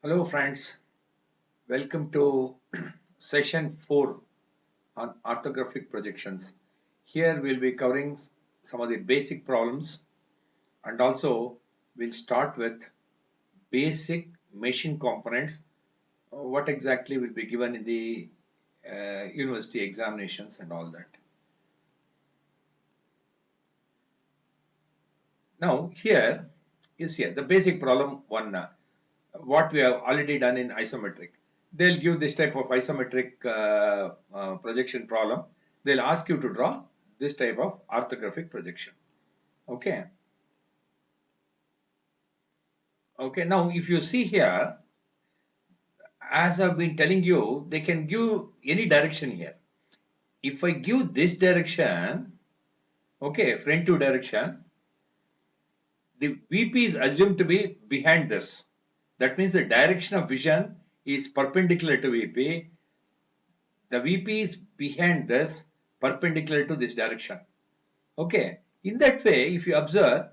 Hello friends, welcome to session 4 on orthographic projections. Here we'll be covering some of the basic problems and also we'll start with basic machine components, what exactly will be given in the university examinations and all that. Now here the basic problem 1, what we have already done in isometric. They'll give this type of isometric projection problem. They'll ask you to draw this type of orthographic projection. Okay. Okay. Now, if you see here, as I've been telling you, they can give any direction here. If I give this direction, okay, front to direction, the VP is assumed to be behind this. That means the direction of vision is perpendicular to VP. The VP is behind this, perpendicular to this direction. Okay. In that way, if you observe,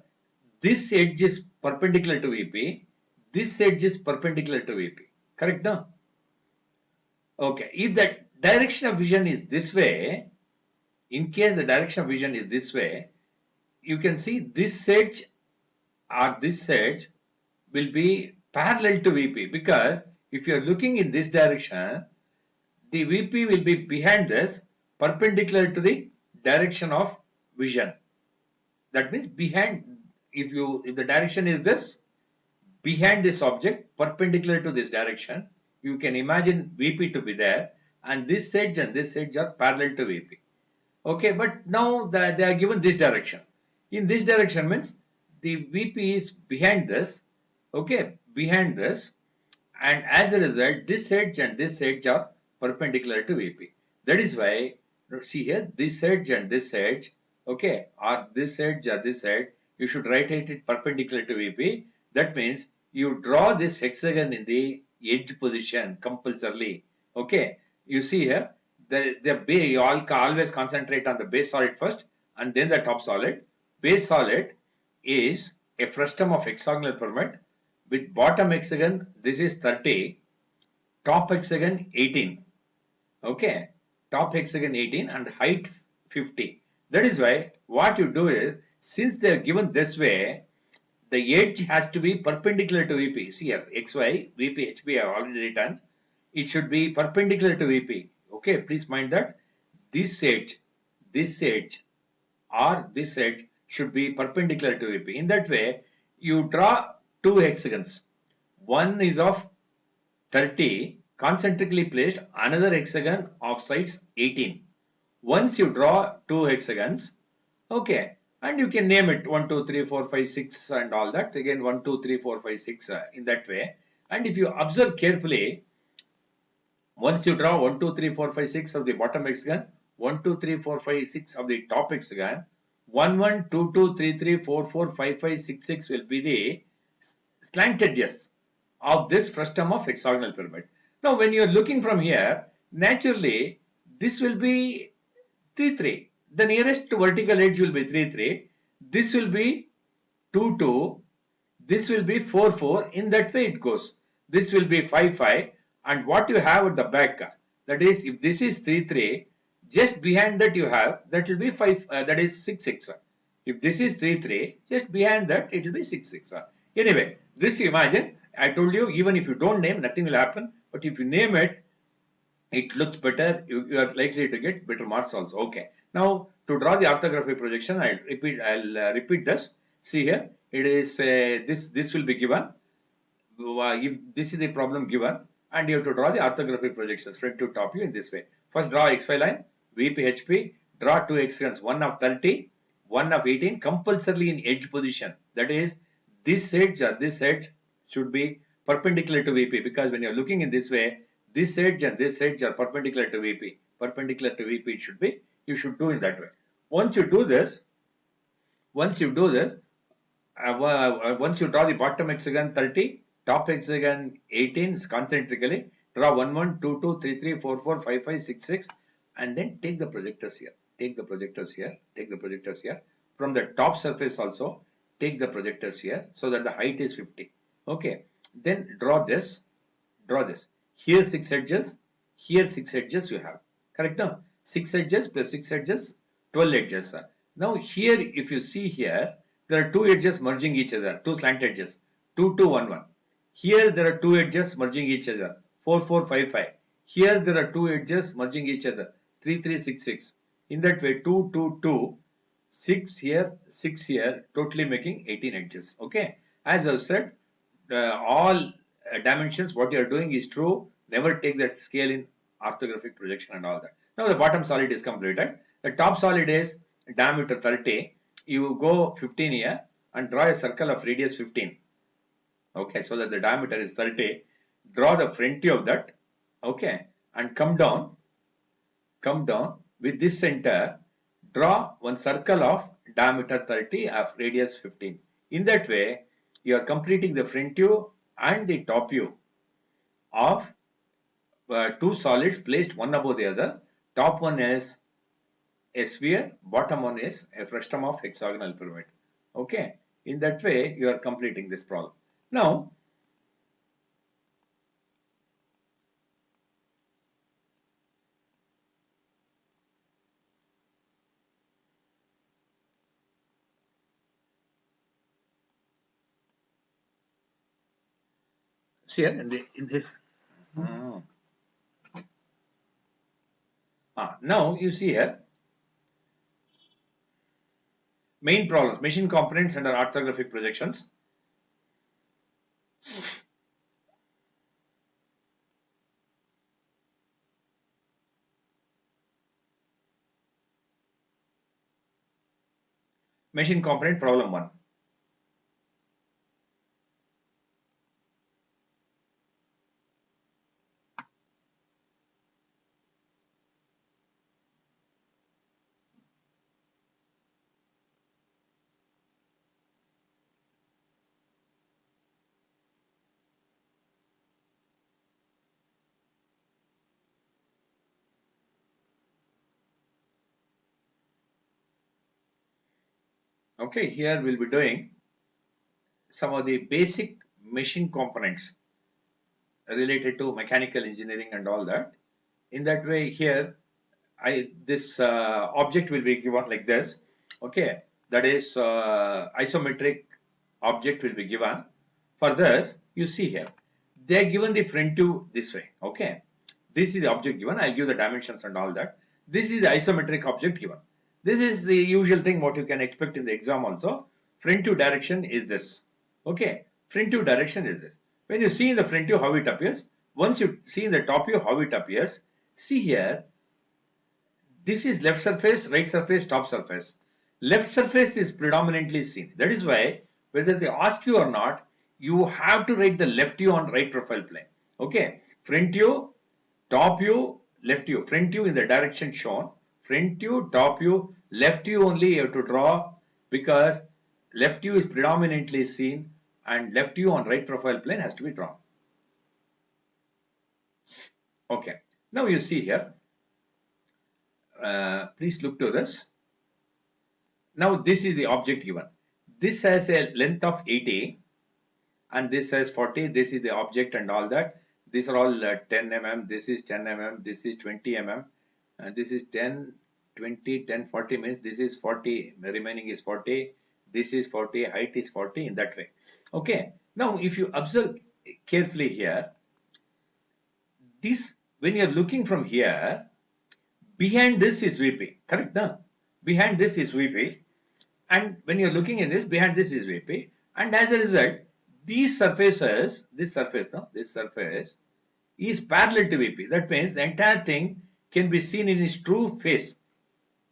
this edge is perpendicular to VP, this edge is perpendicular to VP. Correct now? Okay. If the direction of vision is this way, in case the direction of vision is this way, you can see this edge or this edge will be parallel to VP, because if you are looking in this direction, the VP will be behind this, perpendicular to the direction of vision. That means behind, if the direction is this, behind this object, perpendicular to this direction, you can imagine VP to be there, and this edge and this edge are parallel to VP. Okay, but now they are given this direction. In this direction means the VP is behind this, okay, behind this, and as a result, this edge and this edge are perpendicular to VP. That is why, see here, this edge and this edge, okay, or this edge or this edge, you should write it perpendicular to VP. That means you draw this hexagon in the edge position compulsorily. Okay, you see here, you always concentrate on the base solid first and then the top solid. Base solid is a frustum of hexagonal pyramid with bottom hexagon, this is 30, top hexagon 18. Okay, top hexagon 18 and height 50. That is why what you do is, since they are given this way, the edge has to be perpendicular to VP. See here, XY, VP, HB I have already written. It should be perpendicular to VP. Okay, please mind that this edge, or this edge should be perpendicular to VP. In that way, you draw two hexagons. One is of 30 concentrically placed, another hexagon of sides 18. Once you draw two hexagons, okay, and you can name it 1, 2, 3, 4, 5, 6 and all that. Again 1, 2, 3, 4, 5, 6 in that way. And if you observe carefully, once you draw 1, 2, 3, 4, 5, 6 of the bottom hexagon, 1, 2, 3, 4, 5, 6 of the top hexagon, 1, 1, 2, 2, 3, 3, 4, 4, 5, 5, 6, 6 will be the slant edges of this frustum of hexagonal pyramid. Now, when you are looking from here, naturally, this will be 3, 3. The nearest vertical edge will be 3, 3. This will be 2, 2. This will be 4, 4. In that way, it goes. This will be 5, 5. And what you have at the back, that is, if this is 3, 3, just behind that you have, that will be 5, that is 6, 6. If this is 3, 3, just behind that, it will be 6, 6. Anyway, this you imagine, I told you, even if you don't name, nothing will happen. But if you name it, it looks better. You are likely to get better marks also. Okay. Now, to draw the orthographic projection, I'll repeat this. See here, it is this will be given. If this is the problem given, and you have to draw the orthographic projections front to top view in this way. First, draw XY line, VPHP, draw two hexagons, one of 30, one of 18, compulsorily in edge position. That is, this edge or this edge should be perpendicular to VP, because when you are looking in this way, this edge and this edge are perpendicular to VP. Perpendicular to VP it should be. You should do in that way. Once you do this, once you do this, once you draw the bottom hexagon 30, top hexagon 18 concentrically, draw 1, 1, 2, 2, 3, 3, 4, 4, 5, 5, 6, 6, and then take the projectors here. Take the projectors here. Take the projectors here. From the top surface also, take the projectors here so that the height is 50. Okay. Then draw this. draw this. Here 6 edges, here 6 edges you have. Correct now? 6 edges plus 6 edges, 12 edges. Now here, if you see here, there are two edges merging each other, two slant edges, 2, 2, 1, 1. Here there are two edges merging each other, 4, 4, 5, 5. Here there are two edges merging each other, 3, 3, 6, 6. In that way, 2, 2, 2, 6 here, 6 here, totally making 18 edges. Okay. As I've said, all dimensions, what you are doing is true. Never take that scale in orthographic projection and all that. Now the bottom solid is completed. The top solid is diameter 30. You go 15 here and draw a circle of radius 15. Okay, so that the diameter is 30. Draw the front view of that. Okay, and come down with this center. Draw one circle of diameter 30 of radius 15. In that way, you are completing the front view and the top view of two solids placed one above the other. Top one is a sphere, bottom one is a frustum of hexagonal pyramid. Okay, in that way you are completing this problem. Now, see here in this. Now you see here main problems, machine components under orthographic projections. Machine component problem 1. Okay, here we'll be doing some of the basic machine components related to mechanical engineering and all that. In that way, here this object will be given like this. Okay, that is isometric object will be given. For this, you see here, they are given the front view this way. Okay, this is the object given. I'll give the dimensions and all that. This is the isometric object given. This is the usual thing what you can expect in the exam also. Front view direction is this. Okay, front view direction is this. When you see in the front view how it appears, once you see in the top view how it appears, see here, this is left surface, right surface, top surface. Left surface is predominantly seen. That is why whether they ask you or not, you have to write the left view on right profile plane. Okay, front view, top view, left view. Front view in the direction shown. Front view, top view, left view only you have to draw because left view is predominantly seen and left view on right profile plane has to be drawn. Okay, now you see here. Please look to this. Now this is the object given. This has a length of 80 and this has 40. This is the object and all that. These are all 10 mm. This is 10 mm. This is 20 mm. And this is 10, 20, 10, 40 means this is 40. The remaining is 40. This is 40. Height is 40 in that way. Okay. Now if you observe carefully here, this when you are looking from here, behind this is VP, correct? No? Behind this is VP, and when you're looking in this, behind this is VP, and as a result, these surfaces, this surface is parallel to VP. That means the entire thing can be seen in its true face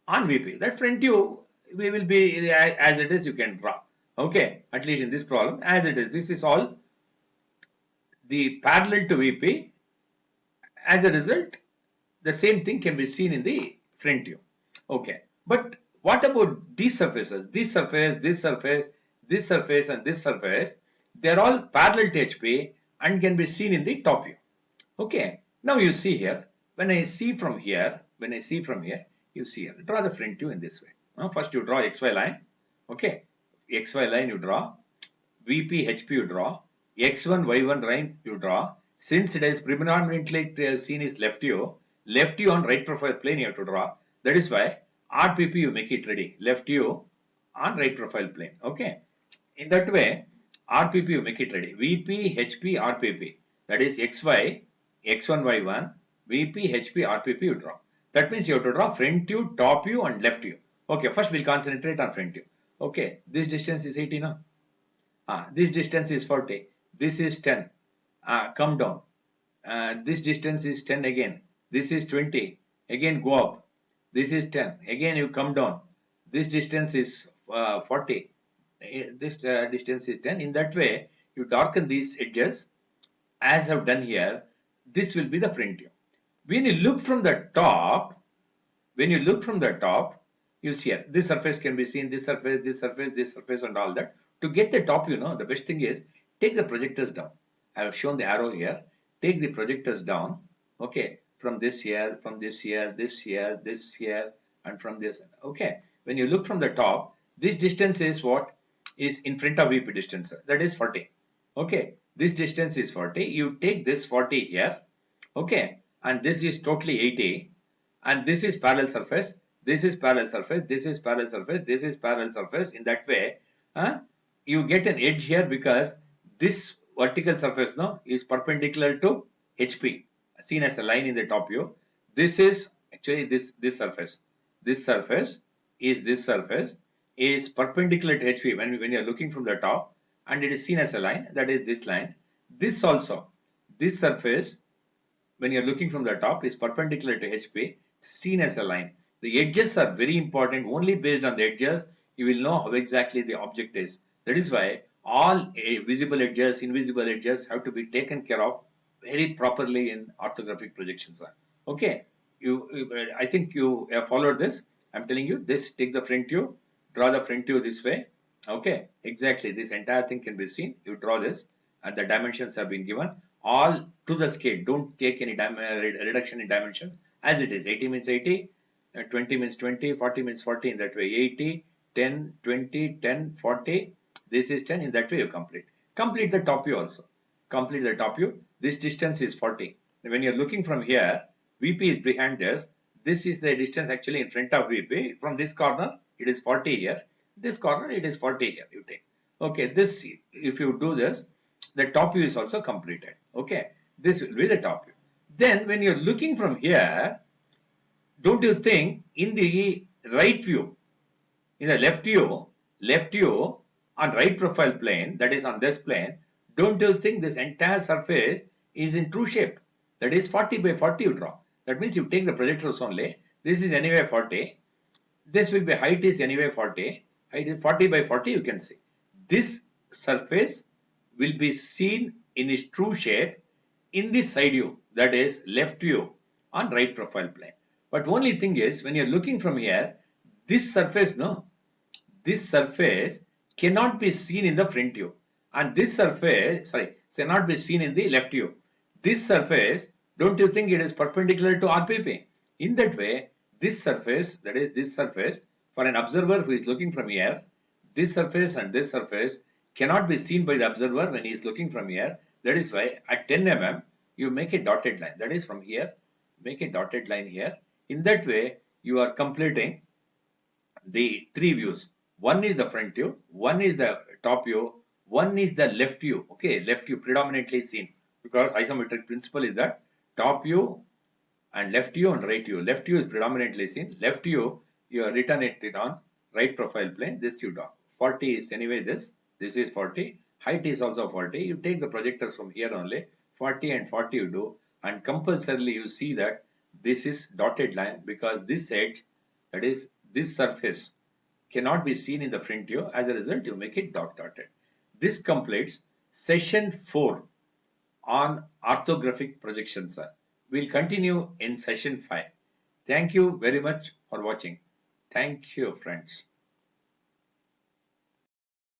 on VP. That front view we will be as it is. You can draw. Okay, at least in this problem, as it is. This is all the parallel to VP. As a result, the same thing can be seen in the front view. Okay, but what about these surfaces? This surface, this surface, this surface and this surface, they are all parallel to HP and can be seen in the top view. Okay, now you see here, when I see from here, you see here, draw the front view in this way. First you draw XY line. Okay, XY line you draw, VP, HP you draw, X1, Y1 line you draw, Since it is predominantly seen as left view on right profile plane you have to draw. That is why RPP you make it ready. Left view on right profile plane. Okay. In that way, RPP you make it ready. VP, HP, RPP. That is XY, X1, Y1, VP, HP, RPP you draw. That means you have to draw front view, top view and left view. Okay, first we'll concentrate on front view. Okay, this distance is 80 now. This distance is 40. This is 10. Come down. This distance is 10 again. This is 20. Again go up. This is 10. Again you come down. This distance is 40. This distance is 10. In that way, you darken these edges as I've done here. This will be the front view. When you look from the top, you see here, this surface can be seen, this surface, this surface, this surface and all that. To get the top, the best thing is take the projectors down. I have shown the arrow here. Take the projectors down. Okay, from this here, this here, and from this. Okay, when you look from the top, this distance is what is in front of VP distance. That is 40. Okay, this distance is 40. You take this 40 here. Okay, and this is totally 80. And this is parallel surface. This is parallel surface. This is parallel surface. This is parallel surface. In that way, you get an edge here because this vertical surface now is perpendicular to HP, seen as a line in the top view. This is actually this surface. This surface is perpendicular to HP when you are looking from the top, and it is seen as a line. That is this line. This also, this surface when you are looking from the top is perpendicular to HP, seen as a line. The edges are very important. Only based on the edges you will know how exactly the object is. That is why all visible edges, invisible edges have to be taken care of very properly in orthographic projections. Okay, I think you have followed this. I'm telling you this. Take the front view, draw the front view this way. Okay, exactly. This entire thing can be seen. You draw this, and the dimensions have been given all to the scale. Don't take any reduction in dimensions as it is. 80 means 80, 20 means 20, 40 means 40. In that way, 80, 10, 20, 10, 40. This is 10. In that way, you complete. Complete the top view also. Complete the top view. This distance is 40. When you're looking from here, VP is behind us. This is the distance actually in front of VP. From this corner, it is 40 here. This corner, it is 40 here. You take. Okay, this, if you do this, the top view is also completed. Okay, this will be the top view. Then when you're looking from here, don't you think in the right view, in the left view on right profile plane, that is on this plane, don't you think this entire surface is in true shape? That is 40 by 40 you draw. That means you take the projectors only. This is anyway 40. This will be height is anyway 40. Height is 40 by 40 you can see. This surface will be seen in its true shape in the side view, that is left view on right profile plane. But only thing is when you're looking from here, this surface cannot be seen in the front view, and this surface cannot be seen in the left view. This surface, don't you think it is perpendicular to RPP? In that way, this surface, that is this surface, for an observer who is looking from here, this surface and this surface cannot be seen by the observer when he is looking from here. That is why at 10 mm you make a dotted line. That is from here, make a dotted line here. In that way, you are completing the three views. One is the front view, one is the top view, one is the left view. Okay, left view predominantly seen because isometric principle is that top view and left view and right view. Left view is predominantly seen. Left view, you are written it on right profile plane. This you draw. 40 is anyway this. This is 40. Height is also 40. You take the projectors from here only. 40 and 40 you do. And compulsorily you see that this is dotted line because this edge, that is this surface, cannot be seen in the front view. As a result, you make it dotted. This completes session 4 on orthographic projections. We'll continue in session 5. Thank you very much for watching. Thank you, friends.